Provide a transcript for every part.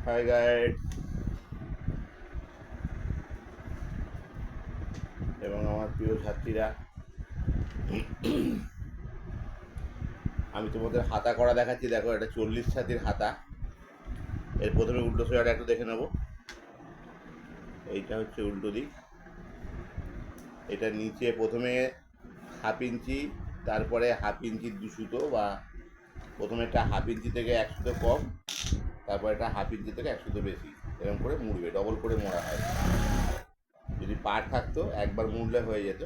High guide এবং আমার প্রিয় ছাত্রীরা, আমি তোমাদের হাতা করা দেখাচ্ছি। দেখো, এটা 40 ছাতির হাতা। এর প্রথমে উল্টো সোজাটা একটু দেখে নেব। এইটা হচ্ছে উল্টো দিক। এটা নিচে প্রথমে হাফ ইঞ্চি, তারপরে হাফ ইঞ্চি 2 সুতো, বা প্রথমে একটা হাফ ইঞ্চি থেকে 1 সুতো কম, তারপরে একটা হাফ ইঞ্চি থেকে 1 সুতো বেশি, এরকম করে মুড়বে। ডবল করে মোড়া হয়। যদি পার থাকতো একবার মুড়লে হয়ে যেত।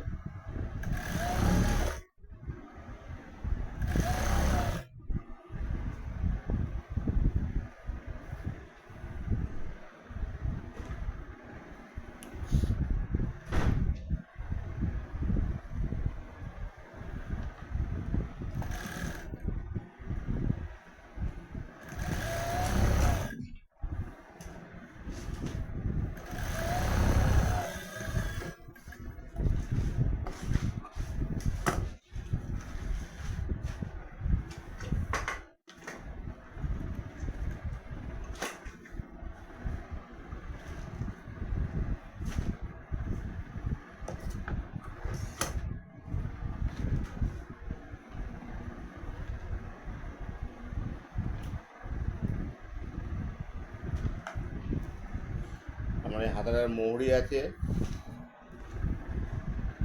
আমার এই হাতাটার মোহরি আছে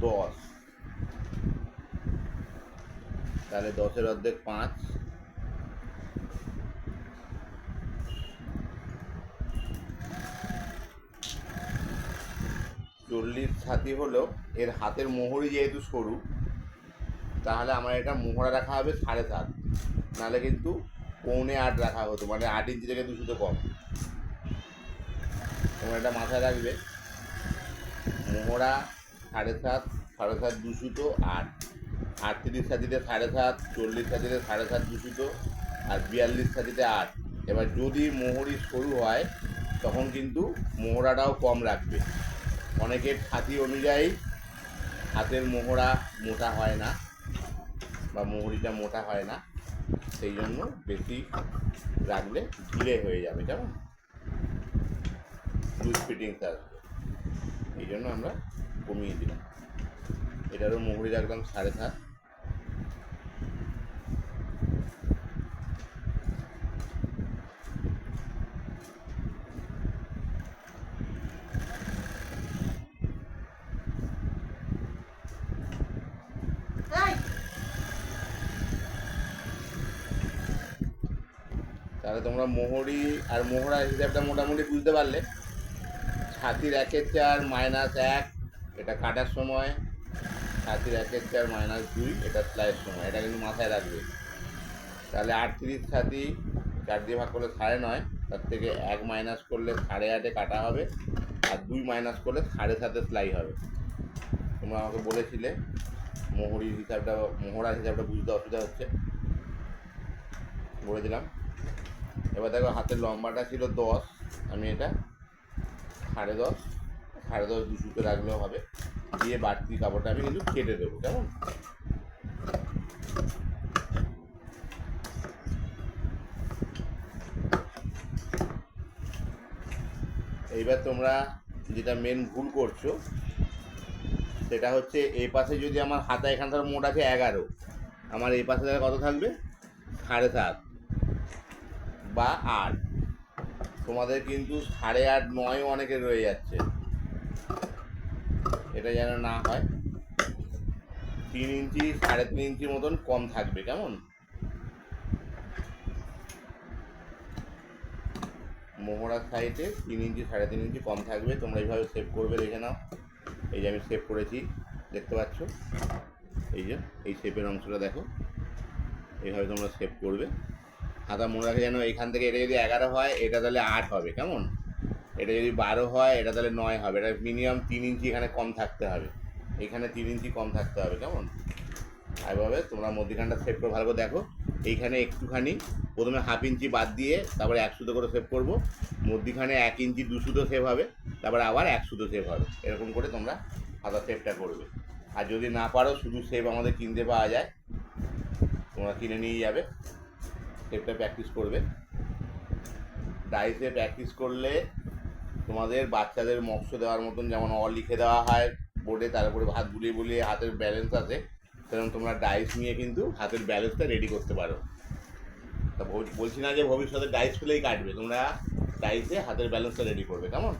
10, তাহলে 10-এর অর্ধেক 5, 40 ছাতি হলো। এর হাতের মোহরি যেহেতু সরু, তাহলে আমার এটা মোহরা রাখা হবে 7.5, নাহলে কিন্তু 7.25 রাখা হতো, মানে 8 ইঞ্চি থেকে 2 সুতো কম। তোমরা এটা মাথায় রাখবে। মোহরা 7.5, 7.5 2 সুতো, 8, 38 ছাতিতে 7.5, 40 ছাতিতে 7.5 2 সুতো, আর 42 ছাতিতে 8। এবার যদি মোহরি সরু হয় তখন কিন্তু মোহরাটাও কম রাখবে। অনেকের ছাতি অনুযায়ী হাতের মোহরা মোটা হয় না, বা মোহরিটা মোটা হয় না, সেই জন্য বেশি রাখলে ঢিলে হয়ে যাবে, কেমন লুজ ফিটিংস আসবে। এই জন্য আমরা কমিয়ে দিলাম। এটারও মোহরি রাখলাম 7.5। তাহলে তোমরা মোহরি আর মোহরা হিসাবটা মোটামুটি বুঝতে পারলে। ছাতির 1/4 -1, এটা কাটার সময়। ছাতির 1/4 -2, এটা সেলাইয়ের সময়। এটা কিন্তু মাথায় রাখবে। তাহলে 38 ছাতি 4 দিয়ে ভাগ করলে 9.5, তার থেকে 1 মাইনাস করলে 8.5-এ কাটা হবে, আর 2 মাইনাস করলে 7.5-এ সেলাই হবে। তোমরা আমাকে বলেছিলে মোহরার হিসাবটা বুঝতে অসুবিধা হচ্ছে, বলে দিলাম। এবার দেখো, হাতের লম্বাটা ছিল 10, আমি এটা 10.5, 10.5 2 সুতো রাখলেও হবে। দিয়ে বাড়তি কাপড়টা আমি কিন্তু কেটে দেবো, কেমন। এইবার তোমরা যেটা মেন ভুল করছো সেটা হচ্ছে, এই পাশে যদি আমার হাতা এখান থেকে মোট আছে 11, আমার এই পাশে কত থাকবে 7.5 বা 8। তোমাদের কিন্তু 8.5 9 অনেকের রয়ে যাচ্ছে। এটা যেন না হয়। 3 ইঞ্চি 3.5 ইঞ্চি মতন কম থাকবে, কেমন। মোহরার সাইডে 3 ইঞ্চি 3.5 ইঞ্চি কম থাকবে। তোমরা এইভাবে সেভ করবে, দেখে নাও। এই যে আমি সেভ করেছি, দেখতে পাচ্ছ। এই যে এই শেপের অংশটা দেখো, এইভাবে তোমরা সেভ করবে। হাতা মনে রাখে যেন এখান থেকে এটা যদি 11 হয়, এটা তাহলে 8 হবে, কেমন। এটা যদি 12 হয়, এটা তাহলে 9 হবে। এটা মিনিমাম 3 ইঞ্চি এখানে কম থাকতে হবে, এখানে 3 ইঞ্চি কম থাকতে হবে, কেমন। এইভাবে তোমরা মধ্যখানটা সেভ করে ভালো করে দেখো। এইখানে একটুখানি প্রথমে হাফ ইঞ্চি বাদ দিয়ে তারপরে 1 সুতো করে সেভ করবো। মধ্যখানে 1 ইঞ্চি 2 সুতো সেভ হবে, তারপরে আবার 1 সুতো সেভ হবে। এরকম করে তোমরা হাতা সেভটা করবে। আর যদি না পারো, শুধু সেভ আমাদের কিনতে পাওয়া যায়, তোমরা কিনে নিয়ে যাবে, সেভটা প্র্যাকটিস করবে। ডাইসে প্র্যাকটিস করলে তোমাদের বাচ্চাদের মক্স দেওয়ার মতন, যেমন অ লিখে দেওয়া হয় বোর্ডে, তার উপরে হাত বুলিয়ে বুলিয়ে হাতের ব্যালেন্স আছে, সেরকম তোমরা ডাইস নিয়ে কিন্তু হাতের ব্যালেন্সটা রেডি করতে পারো। তা বলছি না যে ভবিষ্যতে ডাইস পেলেই কাটবে, তোমরা ডাইসে হাতের ব্যালেন্সটা রেডি করবে, কেমন?